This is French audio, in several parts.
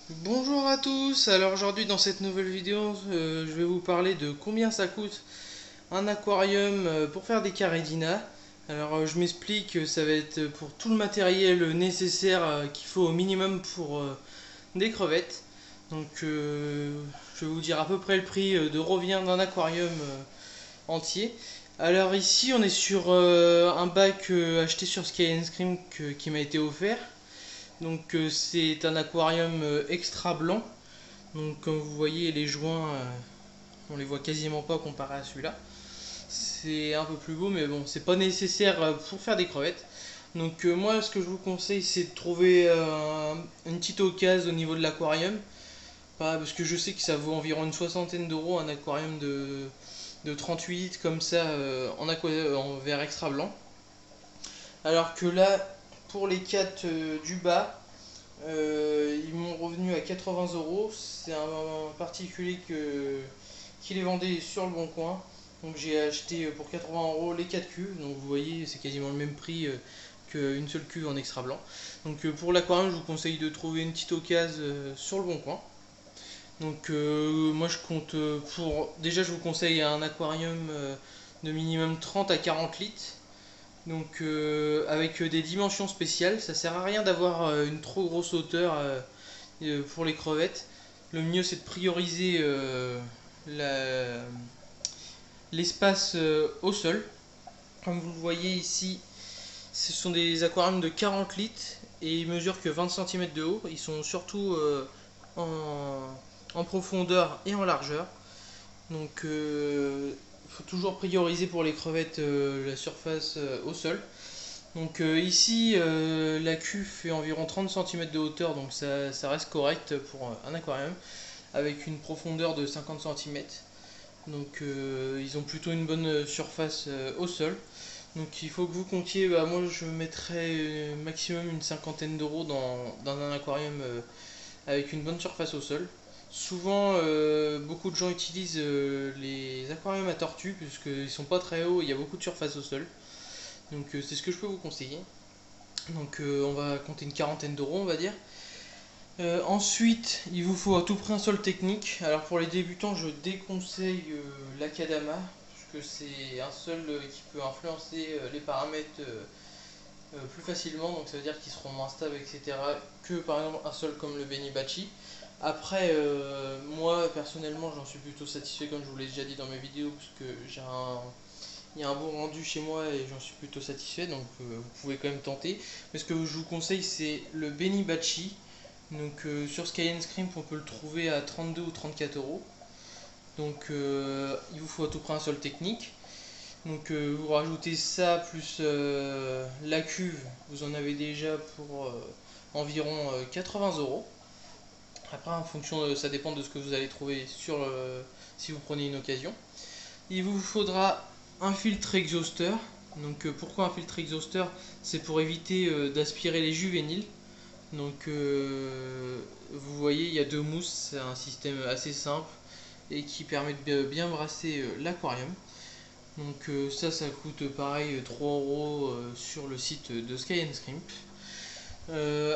Bonjour à tous, alors aujourd'hui dans cette nouvelle vidéo je vais vous parler de combien ça coûte un aquarium pour faire des caridina. Alors je m'explique, ça va être pour tout le matériel nécessaire qu'il faut au minimum pour des crevettes. Donc je vais vous dire à peu près le prix de revient d'un aquarium entier. Alors ici on est sur un bac acheté sur Sky Scream qui m'a été offert. Donc c'est un aquarium extra blanc. Donc comme vous voyez les joints on les voit quasiment pas comparé à celui-là. C'est un peu plus beau mais bon c'est pas nécessaire pour faire des crevettes. Donc moi ce que je vous conseille c'est de trouver une petite occasion au niveau de l'aquarium. Parce que je sais que ça vaut environ une soixantaine d'euros un aquarium de 38 litres comme ça en verre extra blanc. Alors que là pour les 4 du bas ils m'ont revenu à 80 euros. C'est un particulier qui les vendait sur le bon coin. Donc j'ai acheté pour 80 euros les 4 cuves. Donc vous voyez, c'est quasiment le même prix qu'une seule cuve en extra blanc. Donc pour l'aquarium, je vous conseille de trouver une petite occasion sur le bon coin. Donc moi je compte pour... Déjà je vous conseille un aquarium de minimum 30 à 40 litres. Donc avec des dimensions spéciales, ça sert à rien d'avoir une trop grosse hauteur pour les crevettes. Le mieux c'est de prioriser l'espace au sol. Comme vous le voyez ici, ce sont des aquariums de 40 litres et ils mesurent que 20 cm de haut. Ils sont surtout en, en profondeur et en largeur. Donc il faut toujours prioriser pour les crevettes la surface au sol. Donc ici, la cuve fait environ 30 cm de hauteur, donc ça reste correct pour un aquarium, avec une profondeur de 50 cm. Donc ils ont plutôt une bonne surface au sol. Donc il faut que vous comptiez, moi je mettrais maximum une cinquantaine d'euros dans un aquarium avec une bonne surface au sol. Souvent, beaucoup de gens utilisent les aquariums à tortue, puisqu'ils sont pas très hauts, il y a beaucoup de surface au sol. Donc c'est ce que je peux vous conseiller. Donc on va compter une quarantaine d'euros on va dire. Ensuite, il vous faut à tout prix un sol technique. Alors pour les débutants, je déconseille l'Akadama, puisque c'est un sol qui peut influencer les paramètres plus facilement, donc ça veut dire qu'ils seront moins stables, etc. que par exemple un sol comme le Benibachi. Après, moi personnellement, j'en suis plutôt satisfait, comme je vous l'ai déjà dit dans mes vidéos, parce que il y a un bon rendu chez moi et j'en suis plutôt satisfait, donc vous pouvez quand même tenter. Mais ce que je vous conseille, c'est le Benibachi. Donc sur Sky Scream, on peut le trouver à 32 ou 34 euros. Donc il vous faut à tout prix un sol technique. Donc vous rajoutez ça plus la cuve, vous en avez déjà pour environ 80 euros. Après, en fonction ça dépend de ce que vous allez trouver si vous prenez une occasion. Il vous faudra un filtre exhausteur. Donc pourquoi un filtre exhausteur? C'est pour éviter d'aspirer les juvéniles. Donc vous voyez, il y a deux mousses, c'est un système assez simple et qui permet de bien brasser l'aquarium. Donc ça coûte pareil 3 euros sur le site de Sky Scrimp.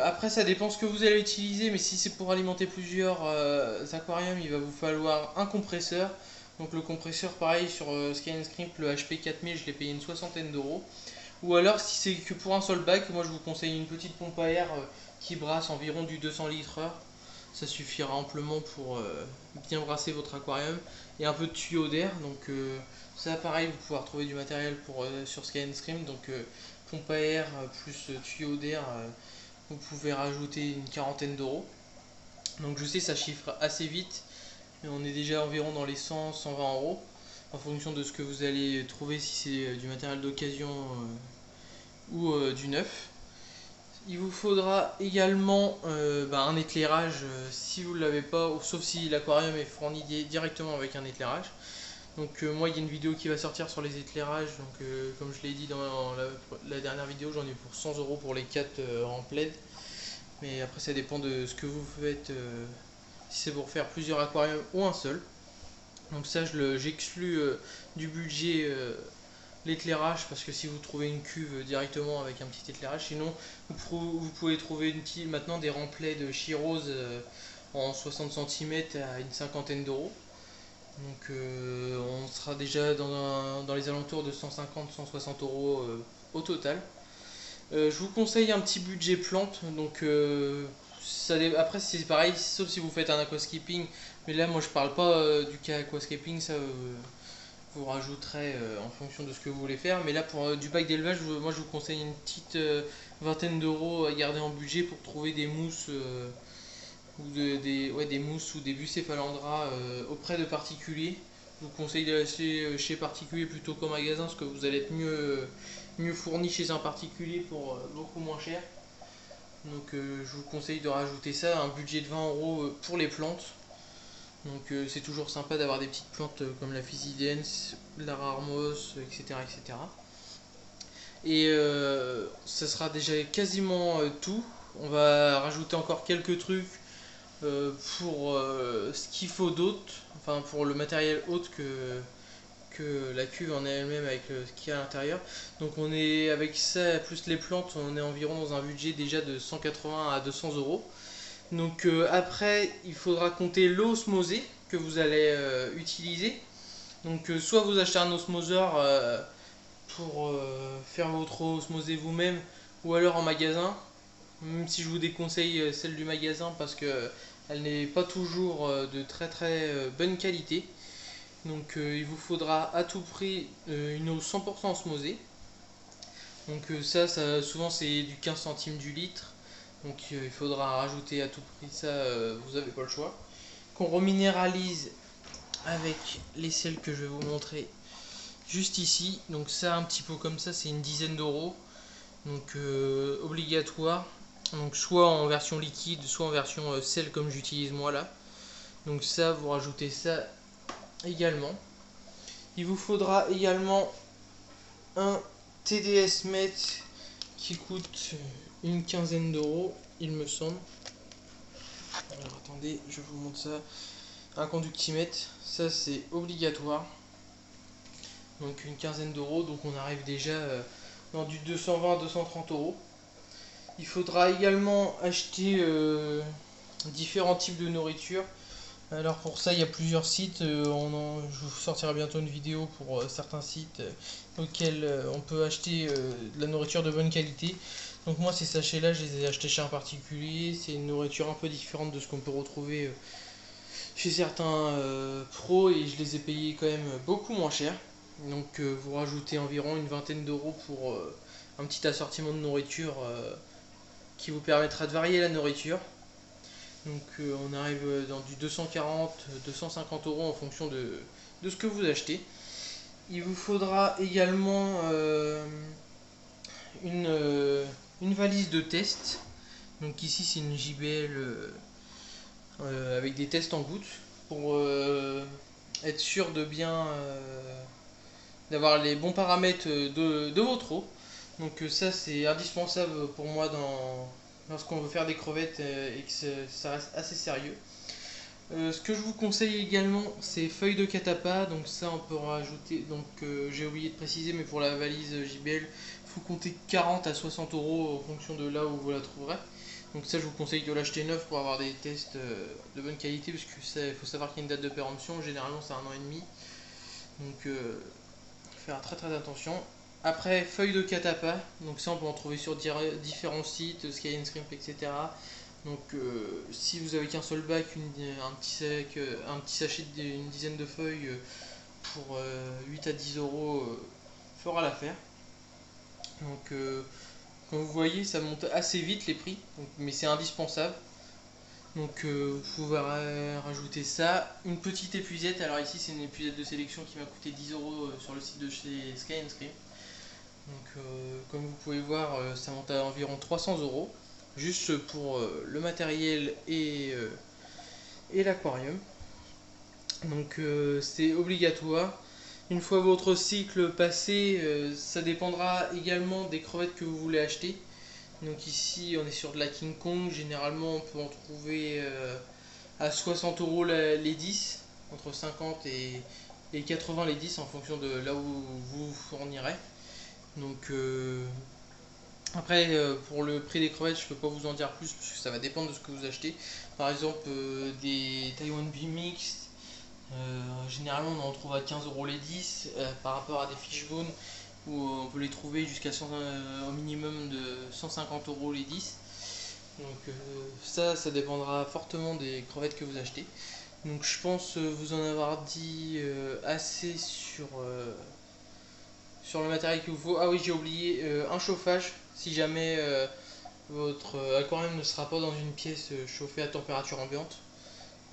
Après ça dépend ce que vous allez utiliser, mais si c'est pour alimenter plusieurs aquariums, il va vous falloir un compresseur. Donc le compresseur pareil sur Sky Scrimp, le HP 4000, je l'ai payé une soixantaine d'euros. Ou alors si c'est que pour un seul bac, moi je vous conseille une petite pompe à air qui brasse environ du 200 litres heure. Ça suffira amplement pour bien brasser votre aquarium. Et un peu de tuyau d'air. Donc ça pareil, vous pouvez retrouver du matériel sur Sky Scream. Donc pompe à air plus tuyau d'air, vous pouvez rajouter une quarantaine d'euros. Donc je sais ça chiffre assez vite. Mais on est déjà environ dans les 100-120 euros. En fonction de ce que vous allez trouver, si c'est du matériel d'occasion ou du neuf. Il vous faudra également un éclairage si vous ne l'avez pas, sauf si l'aquarium est fourni directement avec un éclairage. Donc moi il y a une vidéo qui va sortir sur les éclairages, donc comme je l'ai dit dans la dernière vidéo, j'en ai pour 100 euros pour les 4 en plaid. Mais après ça dépend de ce que vous faites, si c'est pour faire plusieurs aquariums ou un seul. Donc ça j'exclus du budget l'éclairage, parce que si vous trouvez une cuve directement avec un petit éclairage, sinon vous pouvez trouver maintenant des remplets de chirose en 60 cm à une cinquantaine d'euros. Donc on sera déjà dans les alentours de 150-160 euros au total. Je vous conseille un petit budget plante, donc après c'est pareil, sauf si vous faites un aquascaping, mais là moi je parle pas du cas aquascaping, ça vous rajouterez en fonction de ce que vous voulez faire, mais là pour du bac d'élevage, moi je vous conseille une petite vingtaine d'euros à garder en budget pour trouver des mousses des mousses ou des bucéphalandras auprès de particuliers. Je vous conseille d'acheter chez particulier plutôt qu'au magasin parce que vous allez être mieux fourni chez un particulier pour beaucoup moins cher. Donc je vous conseille de rajouter ça, un budget de 20 euros pour les plantes. Donc c'est toujours sympa d'avoir des petites plantes comme la Physidens, la Rarmos, etc. etc. Et ça sera déjà quasiment tout. On va rajouter encore quelques trucs pour ce qu'il faut d'autre, enfin pour le matériel autre que la cuve en elle-même avec ce qu'il y a à l'intérieur. Donc on est avec ça plus les plantes, on est environ dans un budget déjà de 180 à 200 euros. Donc après il faudra compter l'osmosé que vous allez utiliser. Donc soit vous achetez un osmoseur pour faire votre osmosé vous-même, ou alors en magasin, même si je vous déconseille celle du magasin parce que elle n'est pas toujours de très bonne qualité. Donc il vous faudra à tout prix une eau 100% osmosée. Donc ça souvent c'est du 15 centimes du litre. Donc il faudra rajouter à tout prix ça, vous n'avez pas le choix. Qu'on reminéralise avec les sels que je vais vous montrer juste ici. Donc ça un petit pot comme ça c'est une dizaine d'euros. Donc obligatoire. Donc soit en version liquide, soit en version sel comme j'utilise moi là. Donc ça, vous rajoutez ça également. Il vous faudra également un TDS Met qui coûte une quinzaine d'euros, il me semble. Alors attendez, je vous montre ça. Un conductimètre, ça c'est obligatoire. Donc une quinzaine d'euros, donc on arrive déjà dans du 220-230 euros. Il faudra également acheter différents types de nourriture. Alors pour ça il y a plusieurs sites, je vous sortirai bientôt une vidéo pour certains sites auxquels on peut acheter de la nourriture de bonne qualité. Donc moi ces sachets là je les ai achetés chez un particulier, c'est une nourriture un peu différente de ce qu'on peut retrouver chez certains pros et je les ai payés quand même beaucoup moins cher. Donc vous rajoutez environ une vingtaine d'euros pour un petit assortiment de nourriture qui vous permettra de varier la nourriture. Donc on arrive dans du 240-250 euros en fonction de ce que vous achetez. Il vous faudra également une valise de test. Donc ici c'est une JBL avec des tests en gouttes pour être sûr de bien d'avoir les bons paramètres de votre eau. Donc ça c'est indispensable pour moi lorsqu'on veut faire des crevettes et que ça reste assez sérieux. Ce que je vous conseille également c'est feuilles de catapa, donc ça on peut rajouter, donc j'ai oublié de préciser mais pour la valise JBL il faut compter 40 à 60 euros en fonction de là où vous la trouverez. Donc ça je vous conseille de l'acheter neuf pour avoir des tests de bonne qualité parce que il faut savoir qu'il y a une date de péremption, généralement c'est 1 an et demi. Donc faire très attention. Après, feuilles de catapa, donc ça on peut en trouver sur différents sites, Sky and Scrimp, etc. Donc si vous avez qu'un seul bac, un petit sachet d'une dizaine de feuilles pour 8 à 10 euros fera l'affaire. Donc comme vous voyez ça monte assez vite les prix, donc, mais c'est indispensable. Donc vous pouvez rajouter ça, une petite épuisette, alors ici c'est une épuisette de sélection qui m'a coûté 10 euros sur le site de chez Sky and Scrimp. Donc comme vous pouvez voir ça monte à environ 300 euros juste pour le matériel et l'aquarium. Donc c'est obligatoire. Une fois votre cycle passé, ça dépendra également des crevettes que vous voulez acheter. Donc ici on est sur de la King Kong, généralement on peut en trouver à 60 euros les 10, entre 50 et 80 les 10 en fonction de là où vous fournirez. Donc Après, pour le prix des crevettes, je peux pas vous en dire plus parce que ça va dépendre de ce que vous achetez. Par exemple, des Taiwan Mix, généralement on en trouve à 15 euros les 10 par rapport à des fishbones où on peut les trouver jusqu'à au minimum de 150 euros les 10. Donc ça dépendra fortement des crevettes que vous achetez. Donc je pense vous en avoir dit assez sur le matériel qu'il vous faut. Ah oui, j'ai oublié un chauffage si jamais votre aquarium ne sera pas dans une pièce chauffée à température ambiante.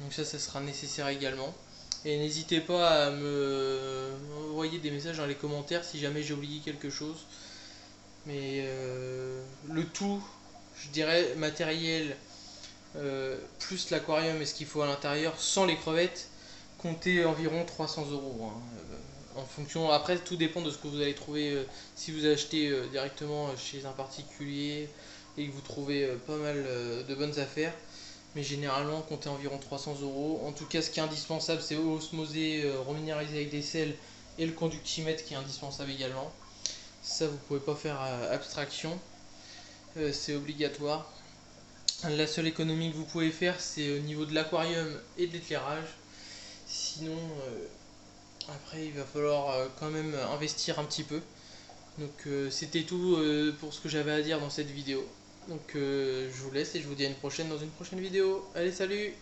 Donc ça sera nécessaire également. Et n'hésitez pas à me envoyer des messages dans les commentaires si jamais j'ai oublié quelque chose. Mais le tout, je dirais, matériel plus l'aquarium et ce qu'il faut à l'intérieur, sans les crevettes, comptez environ 300 euros. Hein. En fonction, après, tout dépend de ce que vous allez trouver. Si vous achetez directement chez un particulier et que vous trouvez pas mal de bonnes affaires, mais généralement, comptez environ 300 euros. En tout cas, ce qui est indispensable, c'est osmoser, reminéraliser avec des sels et le conductimètre qui est indispensable également. Ça, vous pouvez pas faire abstraction, c'est obligatoire. La seule économie que vous pouvez faire, c'est au niveau de l'aquarium et de l'éclairage. Sinon, après, il va falloir quand même investir un petit peu. Donc, c'était tout pour ce que j'avais à dire dans cette vidéo. Donc, je vous laisse et je vous dis à une prochaine dans une prochaine vidéo. Allez, salut!